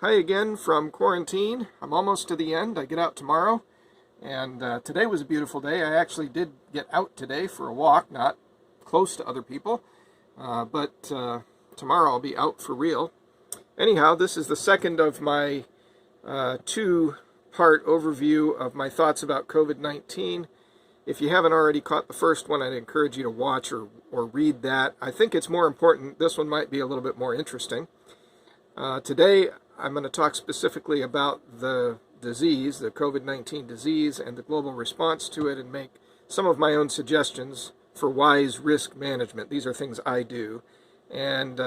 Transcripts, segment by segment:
Hi again from quarantine. I'm almost to the end. I get out tomorrow, and today was a beautiful day. I actually did get out today for a walk, not close to other people, but tomorrow I'll be out for real. Anyhow, this is the second of my two-part overview of my thoughts about COVID-19. If you haven't already caught the first one, I'd encourage you to watch or read that. I think it's more important. This one might be a little bit more interesting. Today, I'm going to talk specifically about the disease, the COVID-19 disease, and the global response to it, and make some of my own suggestions for wise risk management. These are things I do. And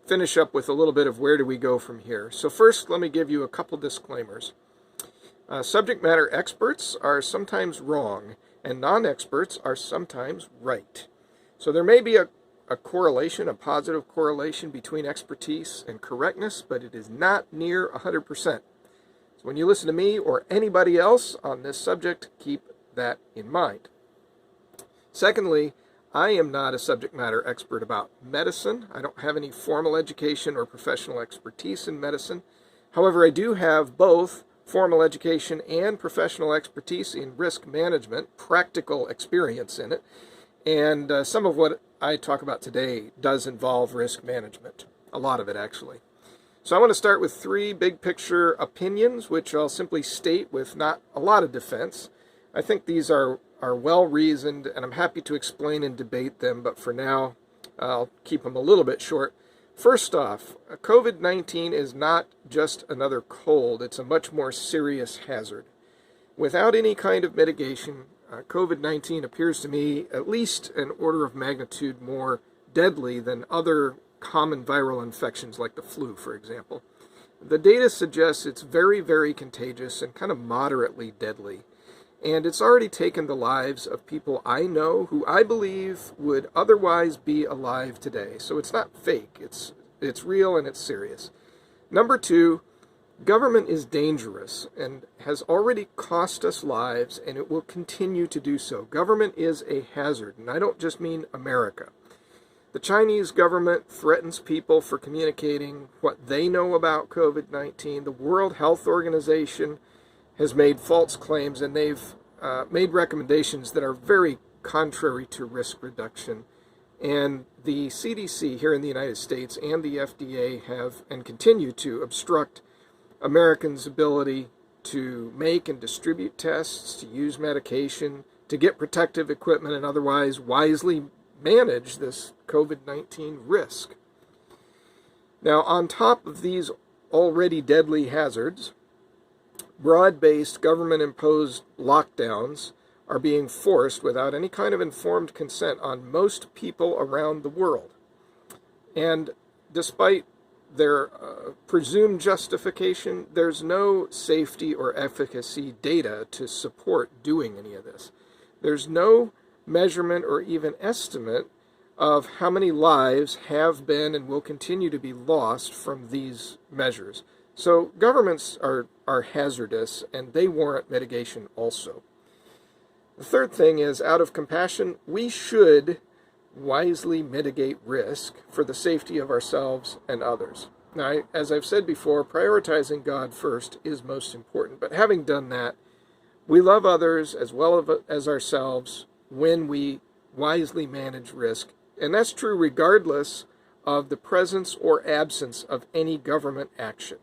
finish up with a little bit of where do we go from here. So first, let me give you a couple disclaimers. Subject matter experts are sometimes wrong, and non-experts are sometimes right. So there may be a correlation, a positive correlation between expertise and correctness, but it is not near 100%. So when you listen to me or anybody else on this subject, keep that in mind. Secondly, I am not a subject matter expert about medicine. I don't have any formal education or professional expertise in medicine. However, I do have both formal education and professional expertise in risk management, practical experience in it, and some of what I talk about today does involve risk management, a lot of it actually. So I want to start with three big picture opinions, which I'll simply state with not a lot of defense. I think these are well reasoned, and I'm happy to explain and debate them, but for now I'll keep them a little bit short. First off, COVID-19 is not just another cold, it's a much more serious hazard. Without any kind of mitigation, COVID-19 appears to me at least an order of magnitude more deadly than other common viral infections like the flu, for example. The data suggests it's very, very contagious and kind of moderately deadly. And it's already taken the lives of people I know who I believe would otherwise be alive today. So it's not fake, it's real and it's serious. Number two, government is dangerous and has already cost us lives, and it will continue to do so. Government is a hazard, and I don't just mean America. The Chinese government threatens people for communicating what they know about COVID-19. The World Health Organization has made false claims, and they've made recommendations that are very contrary to risk reduction. And the CDC here in the United States and the FDA have and continue to obstruct Americans' ability to make and distribute tests, to use medication, to get protective equipment, and otherwise wisely manage this COVID-19 risk. Now, on top of these already deadly hazards, broad-based government-imposed lockdowns are being forced without any kind of informed consent on most people around the world. And despite their presumed justification, there's no safety or efficacy data to support doing any of this. There's no measurement or even estimate of how many lives have been and will continue to be lost from these measures. So governments are hazardous, and they warrant mitigation also. The third thing is, out of compassion, we should wisely mitigate risk for the safety of ourselves and others. Now, as I've said before, prioritizing God first is most important. But having done that, we love others as well as ourselves when we wisely manage risk. And that's true regardless of the presence or absence of any government action.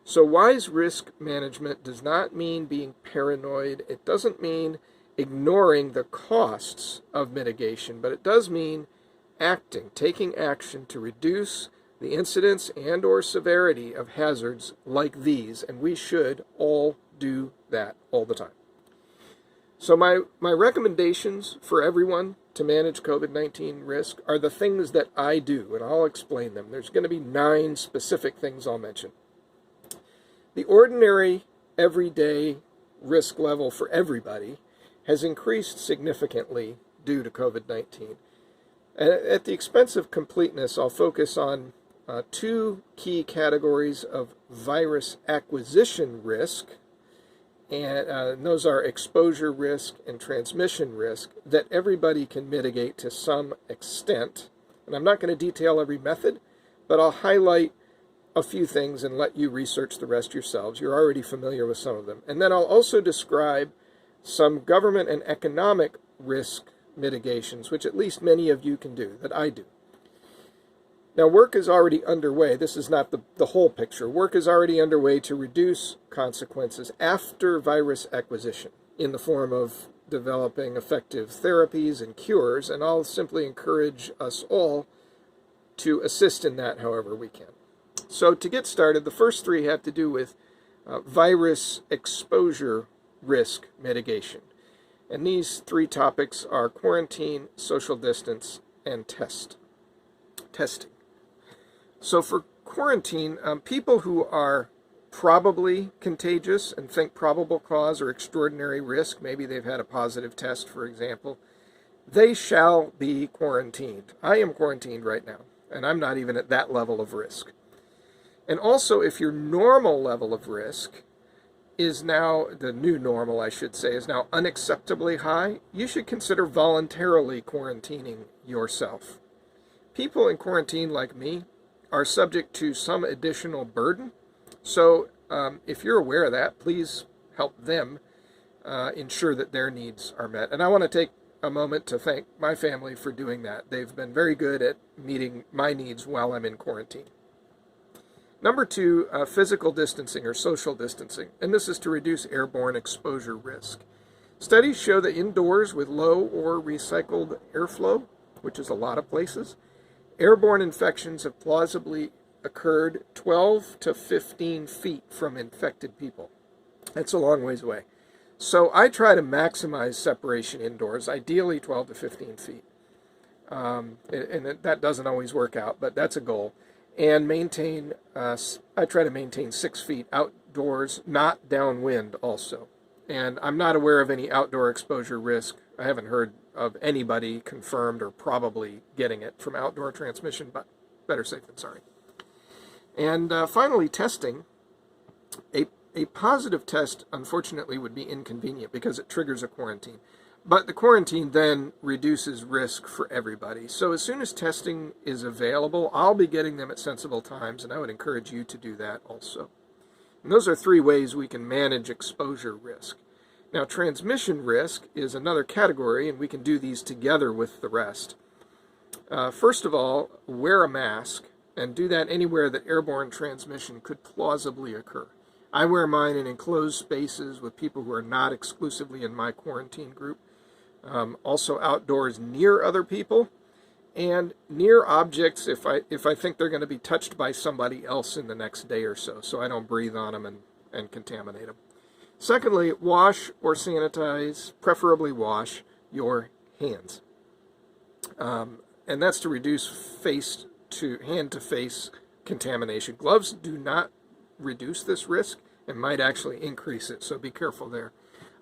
So wise risk management does not mean being paranoid. It doesn't mean ignoring the costs of mitigation, but it does mean taking action to reduce the incidence and or severity of hazards like these, and we should all do that all the time. So my recommendations for everyone to manage COVID-19 risk are the things that I do, and I'll explain them. There's going to be 9 specific things I'll mention. The ordinary, everyday risk level for everybody has increased significantly due to COVID-19. At the expense of completeness, I'll focus on 2 key categories of virus acquisition risk, and those are exposure risk and transmission risk that everybody can mitigate to some extent. And I'm not going to detail every method, but I'll highlight a few things and let you research the rest yourselves. You're already familiar with some of them. And then I'll also describe some government and economic risk mitigations, which at least many of you can do, that I do. Now, work is already underway. This is not the whole picture. Work is already underway to reduce consequences after virus acquisition in the form of developing effective therapies and cures, and I'll simply encourage us all to assist in that however we can. So to get started, the first three have to do with virus exposure risk mitigation. And these three topics are quarantine, social distance, and testing. So for quarantine, people who are probably contagious and think probable cause or extraordinary risk, maybe they've had a positive test, for example, they shall be quarantined. I am quarantined right now, and I'm not even at that level of risk. And also, if your normal level of risk is now, the new normal I should say, is now unacceptably high, you should consider voluntarily quarantining yourself. People in quarantine like me are subject to some additional burden. So if you're aware of that, please help them ensure that their needs are met. And I want to take a moment to thank my family for doing that. They've been very good at meeting my needs while I'm in quarantine. Number two, physical distancing or social distancing, and this is to reduce airborne exposure risk. Studies show that indoors with low or recycled airflow, which is a lot of places, airborne infections have plausibly occurred 12 to 15 feet from infected people. That's a long ways away. So I try to maximize separation indoors, ideally 12 to 15 feet. And that doesn't always work out, but that's a goal. And maintain, I try to maintain 6 feet outdoors, not downwind also. And I'm not aware of any outdoor exposure risk. I haven't heard of anybody confirmed or probably getting it from outdoor transmission, but better safe than sorry. And finally, testing. A positive test, unfortunately, would be inconvenient because it triggers a quarantine. But the quarantine then reduces risk for everybody. So as soon as testing is available, I'll be getting them at sensible times, and I would encourage you to do that also. And those are three ways we can manage exposure risk. Now, transmission risk is another category, and we can do these together with the rest. First of all, wear a mask, and do that anywhere that airborne transmission could plausibly occur. I wear mine in enclosed spaces with people who are not exclusively in my quarantine group. Also outdoors near other people, and near objects if I think they're going to be touched by somebody else in the next day or so I don't breathe on them and contaminate them. Secondly, wash or sanitize, preferably wash, your hands. And that's to reduce hand-to-face contamination. Gloves do not reduce this risk and might actually increase it, so be careful there.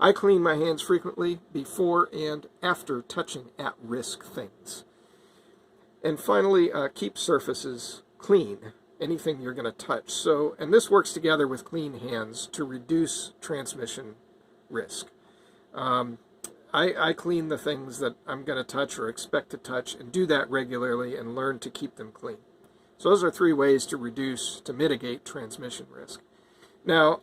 I clean my hands frequently before and after touching at-risk things. And finally, keep surfaces clean, anything you're going to touch. And this works together with clean hands to reduce transmission risk. I clean the things that I'm going to touch or expect to touch and do that regularly and learn to keep them clean. So those are three ways to mitigate transmission risk. Now,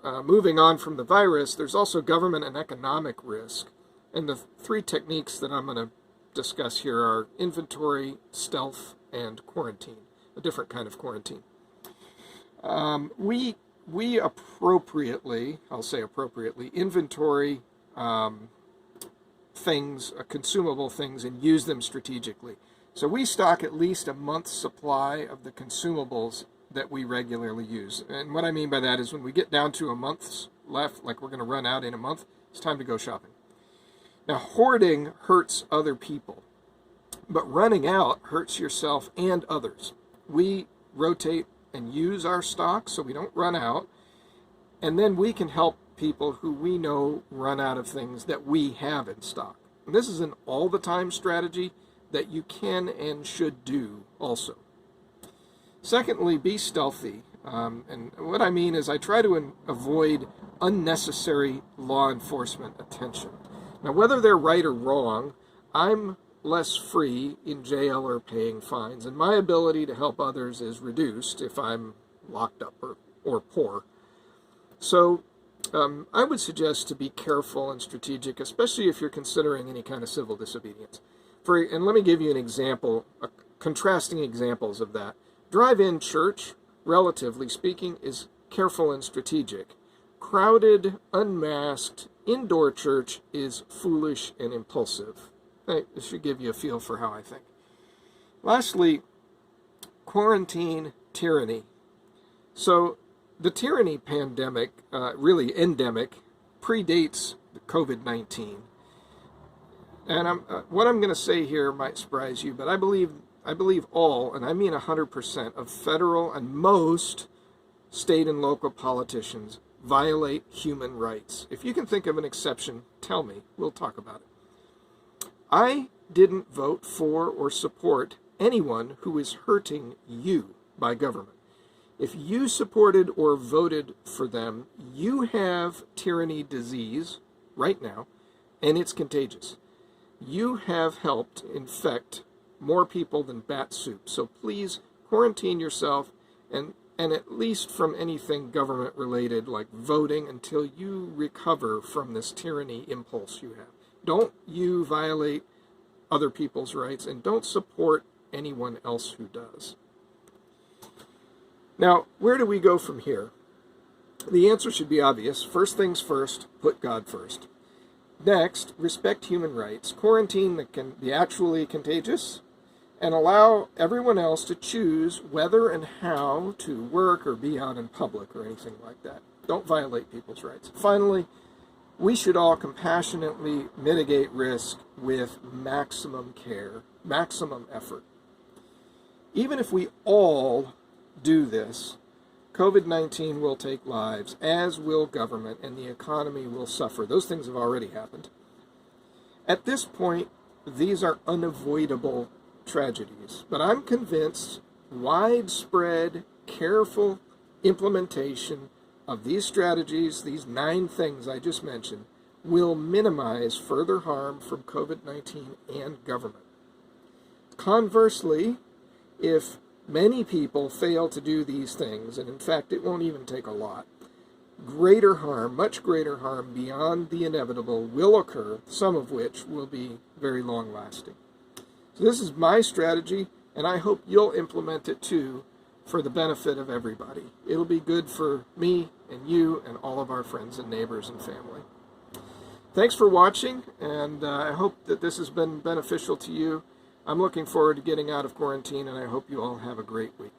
moving on from the virus, there's also government and economic risk. And the three techniques that I'm going to discuss here are inventory, stealth, and quarantine, a different kind of quarantine. We appropriately, I'll say appropriately, inventory things, consumable things, and use them strategically. So we stock at least a month's supply of the consumables that we regularly use. And what I mean by that is when we get down to a month's left, like we're going to run out in a month, it's time to go shopping. Now, hoarding hurts other people, but running out hurts yourself and others. We rotate and use our stock so we don't run out, and then we can help people who we know run out of things that we have in stock. And this is an all-the-time strategy that you can and should do also. Secondly, be stealthy. And what I mean is I try to avoid unnecessary law enforcement attention. Now, whether they're right or wrong, I'm less free in jail or paying fines, and my ability to help others is reduced if I'm locked up or poor. So I would suggest to be careful and strategic, especially if you're considering any kind of civil disobedience. And let me give you an example, contrasting examples of that. Drive-in church, relatively speaking, is careful and strategic. Crowded, unmasked, indoor church is foolish and impulsive. This should give you a feel for how I think. Lastly, quarantine tyranny. So the tyranny pandemic, really endemic, predates COVID-19. And what I'm going to say here might surprise you, but I believe all, and I mean 100%, of federal and most state and local politicians violate human rights. If you can think of an exception, tell me. We'll talk about it. I didn't vote for or support anyone who is hurting you by government. If you supported or voted for them, you have tyranny disease right now, and it's contagious. You have helped infect more people than bat soup. So please quarantine yourself and at least from anything government related like voting until you recover from this tyranny impulse you have. Don't you violate other people's rights, and don't support anyone else who does. Now, where do we go from here? The answer should be obvious. First things first, put God first. Next, respect human rights, quarantine the actually contagious, and allow everyone else to choose whether and how to work or be out in public or anything like that. Don't violate people's rights. Finally, we should all compassionately mitigate risk with maximum care, maximum effort. Even if we all do this, COVID-19 will take lives, as will government, and the economy will suffer. Those things have already happened. At this point, these are unavoidable tragedies, but I'm convinced widespread, careful implementation of these strategies, these 9 things I just mentioned, will minimize further harm from COVID-19 and government. Conversely, if many people fail to do these things, and in fact it won't even take a lot, greater harm, much greater harm beyond the inevitable will occur, some of which will be very long-lasting. So this is my strategy, and I hope you'll implement it too for the benefit of everybody. It'll be good for me and you and all of our friends and neighbors and family. Thanks for watching, and I hope that this has been beneficial to you. I'm looking forward to getting out of quarantine, and I hope you all have a great week.